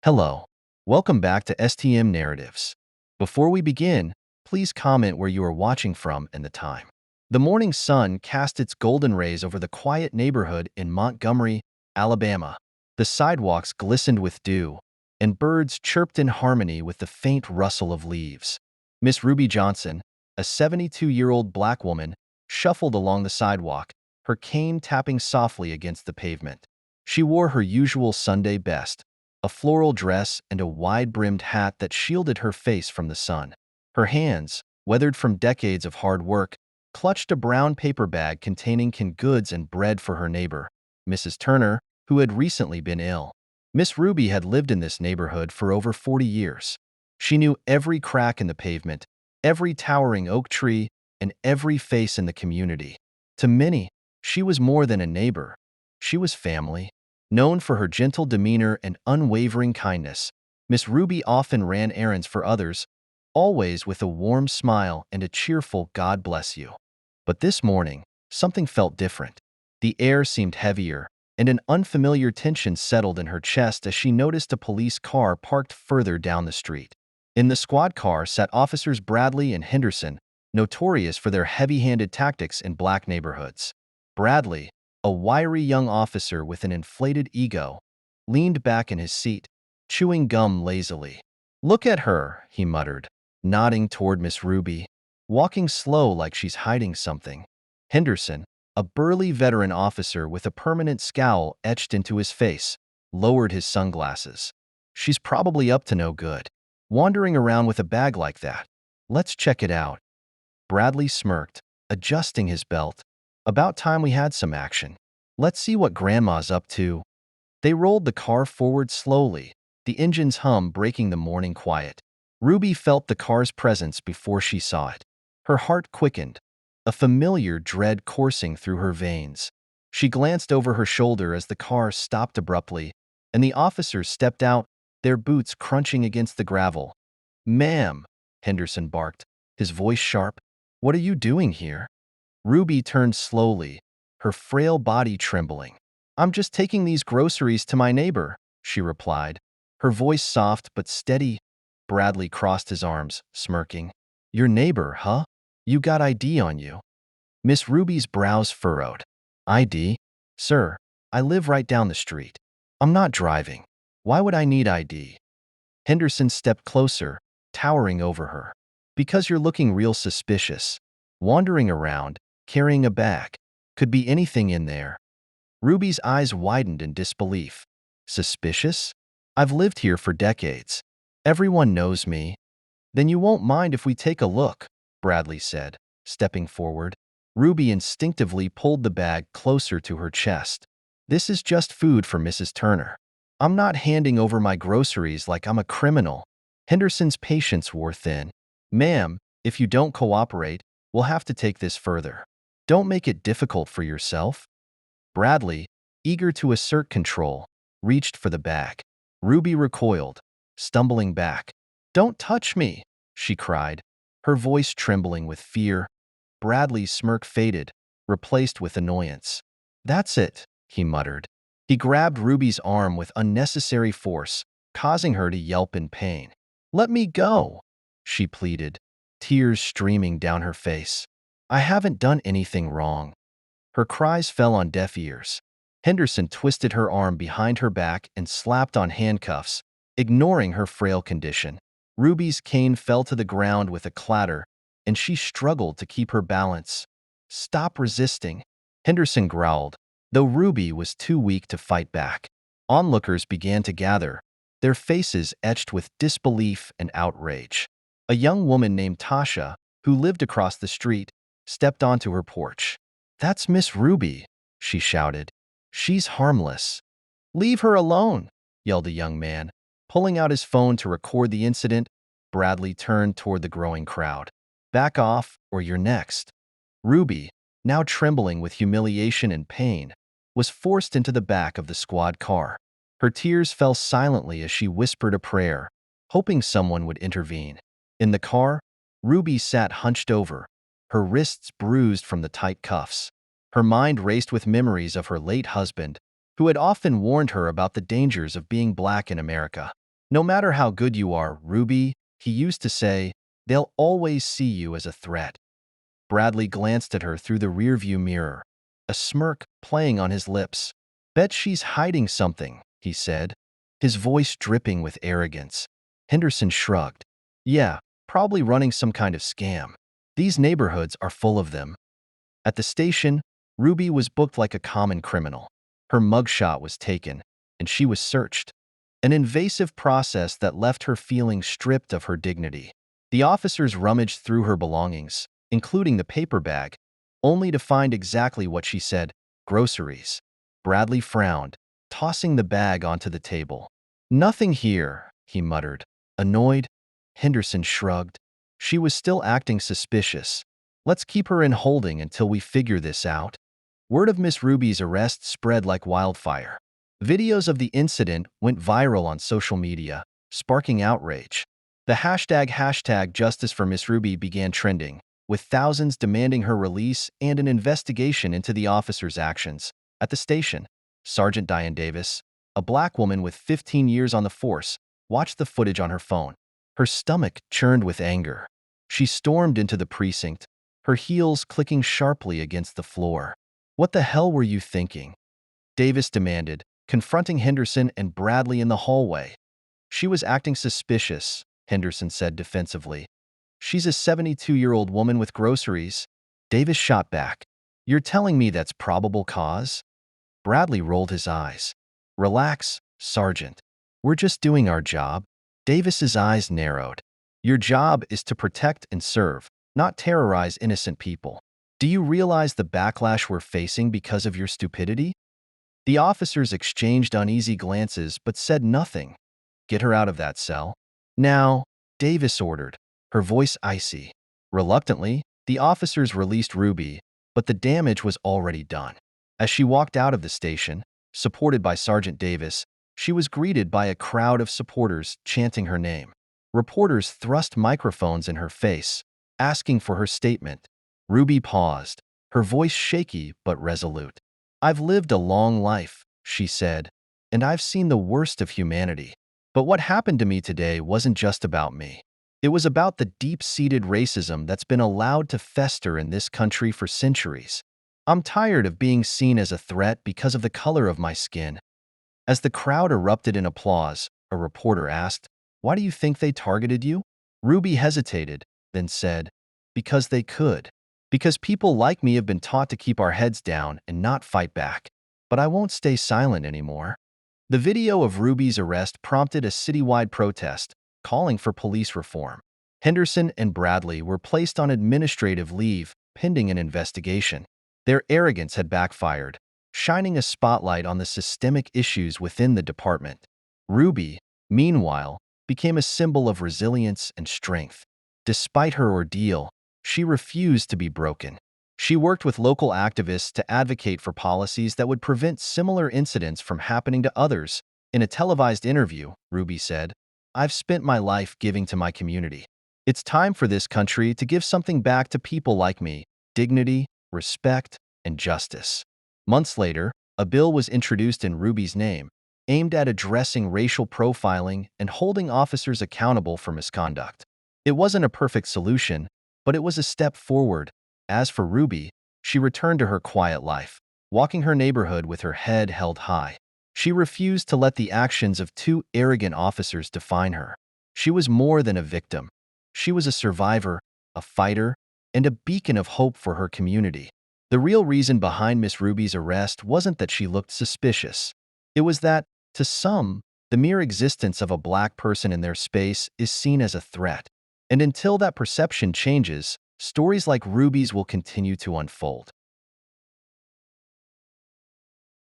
Hello. Welcome back to STM Narratives. Before we begin, please comment where you are watching from and the time. The morning sun cast its golden rays over the quiet neighborhood in Montgomery, Alabama. The sidewalks glistened with dew, and birds chirped in harmony with the faint rustle of leaves. Miss Ruby Johnson, a 72-year-old black woman, shuffled along the sidewalk, her cane tapping softly against the pavement. She wore her usual Sunday best, a floral dress and a wide-brimmed hat that shielded her face from the sun. Her hands, weathered from decades of hard work, clutched a brown paper bag containing canned goods and bread for her neighbor, Mrs. Turner, who had recently been ill. Miss Ruby had lived in this neighborhood for over 40 years. She knew every crack in the pavement, every towering oak tree, and every face in the community. To many, she was more than a neighbor. She was family. Known for her gentle demeanor and unwavering kindness, Miss Ruby often ran errands for others, always with a warm smile and a cheerful "God bless you." But this morning, something felt different. The air seemed heavier, and an unfamiliar tension settled in her chest as she noticed a police car parked further down the street. In the squad car sat Officers Bradley and Henderson, notorious for their heavy-handed tactics in black neighborhoods. Bradley, a wiry young officer with an inflated ego, leaned back in his seat, chewing gum lazily. "Look at her," he muttered, nodding toward Miss Ruby, walking slow like she's hiding something. Henderson, a burly veteran officer with a permanent scowl etched into his face, lowered his sunglasses. "She's probably up to no good, wandering around with a bag like that. Let's check it out." Bradley smirked, adjusting his belt. "About time we had some action. Let's see what Grandma's up to." They rolled the car forward slowly, the engine's hum breaking the morning quiet. Ruby felt the car's presence before she saw it. Her heart quickened, a familiar dread coursing through her veins. She glanced over her shoulder as the car stopped abruptly, and the officers stepped out, their boots crunching against the gravel. "Ma'am," Henderson barked, his voice sharp, "what are you doing here?" Ruby turned slowly, her frail body trembling. "I'm just taking these groceries to my neighbor," she replied, her voice soft but steady. Bradley crossed his arms, smirking. "Your neighbor, huh? You got ID on you?" Miss Ruby's brows furrowed. "ID? Sir, I live right down the street. I'm not driving. Why would I need ID?" Henderson stepped closer, towering over her. "Because you're looking real suspicious. Wandering around, carrying a bag. Could be anything in there." Ruby's eyes widened in disbelief. "Suspicious? I've lived here for decades. Everyone knows me." "Then you won't mind if we take a look," Bradley said, stepping forward. Ruby instinctively pulled the bag closer to her chest. "This is just food for Mrs. Turner. I'm not handing over my groceries like I'm a criminal." Henderson's patience wore thin. "Ma'am, if you don't cooperate, we'll have to take this further. Don't make it difficult for yourself." Bradley, eager to assert control, reached for the bag. Ruby recoiled, stumbling back. "Don't touch me," she cried, her voice trembling with fear. Bradley's smirk faded, replaced with annoyance. "That's it," he muttered. He grabbed Ruby's arm with unnecessary force, causing her to yelp in pain. "Let me go," she pleaded, tears streaming down her face. "I haven't done anything wrong." Her cries fell on deaf ears. Henderson twisted her arm behind her back and slapped on handcuffs, ignoring her frail condition. Ruby's cane fell to the ground with a clatter, and she struggled to keep her balance. "Stop resisting," Henderson growled, though Ruby was too weak to fight back. Onlookers began to gather, their faces etched with disbelief and outrage. A young woman named Tasha, who lived across the street, stepped onto her porch. "That's Miss Ruby," she shouted. "She's harmless." "Leave her alone," yelled a young man. Pulling out his phone to record the incident, Bradley turned toward the growing crowd. "Back off, or you're next." Ruby, now trembling with humiliation and pain, was forced into the back of the squad car. Her tears fell silently as she whispered a prayer, hoping someone would intervene. In the car, Ruby sat hunched over, her wrists bruised from the tight cuffs. Her mind raced with memories of her late husband, who had often warned her about the dangers of being black in America. No matter how good you are, Ruby, he used to say, they'll always see you as a threat. Bradley glanced at her through the rearview mirror, a smirk playing on his lips. Bet she's hiding something, he said, his voice dripping with arrogance. Henderson shrugged. Yeah, probably running some kind of scam. These neighborhoods are full of them. At the station, Ruby was booked like a common criminal. Her mugshot was taken, and she was searched. An invasive process that left her feeling stripped of her dignity. The officers rummaged through her belongings, including the paper bag, only to find exactly what she said: groceries. Bradley frowned, tossing the bag onto the table. Nothing here, he muttered. Annoyed, Henderson shrugged. She was still acting suspicious. Let's keep her in holding until we figure this out. Word of Miss Ruby's arrest spread like wildfire. Videos of the incident went viral on social media, sparking outrage. The hashtag Justice for Miss Ruby began trending, with thousands demanding her release and an investigation into the officer's actions. At the station, Sergeant Diane Davis, a black woman with 15 years on the force, watched the footage on her phone. Her stomach churned with anger. She stormed into the precinct, her heels clicking sharply against the floor. What the hell were you thinking? Davis demanded, confronting Henderson and Bradley in the hallway. She was acting suspicious, Henderson said defensively. She's a 72-year-old woman with groceries. Davis shot back. You're telling me that's probable cause? Bradley rolled his eyes. Relax, Sergeant. We're just doing our job. Davis's eyes narrowed. Your job is to protect and serve, not terrorize innocent people. Do you realize the backlash we're facing because of your stupidity? The officers exchanged uneasy glances but said nothing. Get her out of that cell. Now, Davis ordered, her voice icy. Reluctantly, the officers released Ruby, but the damage was already done. As she walked out of the station, supported by Sergeant Davis, she was greeted by a crowd of supporters chanting her name. Reporters thrust microphones in her face, asking for her statement. Ruby paused, her voice shaky but resolute. I've lived a long life, she said, and I've seen the worst of humanity. But what happened to me today wasn't just about me. It was about the deep-seated racism that's been allowed to fester in this country for centuries. I'm tired of being seen as a threat because of the color of my skin. As the crowd erupted in applause, a reporter asked, "Why do you think they targeted you?" Ruby hesitated, then said, "Because they could. Because people like me have been taught to keep our heads down and not fight back. But I won't stay silent anymore." The video of Ruby's arrest prompted a citywide protest, calling for police reform. Henderson and Bradley were placed on administrative leave pending an investigation. Their arrogance had backfired, shining a spotlight on the systemic issues within the department. Ruby, meanwhile, became a symbol of resilience and strength. Despite her ordeal, she refused to be broken. She worked with local activists to advocate for policies that would prevent similar incidents from happening to others. In a televised interview, Ruby said, "I've spent my life giving to my community. It's time for this country to give something back to people like me: dignity, respect, and justice." Months later, a bill was introduced in Ruby's name, aimed at addressing racial profiling and holding officers accountable for misconduct. It wasn't a perfect solution, but it was a step forward. As for Ruby, she returned to her quiet life, walking her neighborhood with her head held high. She refused to let the actions of two arrogant officers define her. She was more than a victim. She was a survivor, a fighter, and a beacon of hope for her community. The real reason behind Miss Ruby's arrest wasn't that she looked suspicious. It was that, to some, the mere existence of a black person in their space is seen as a threat. And until that perception changes, stories like Ruby's will continue to unfold.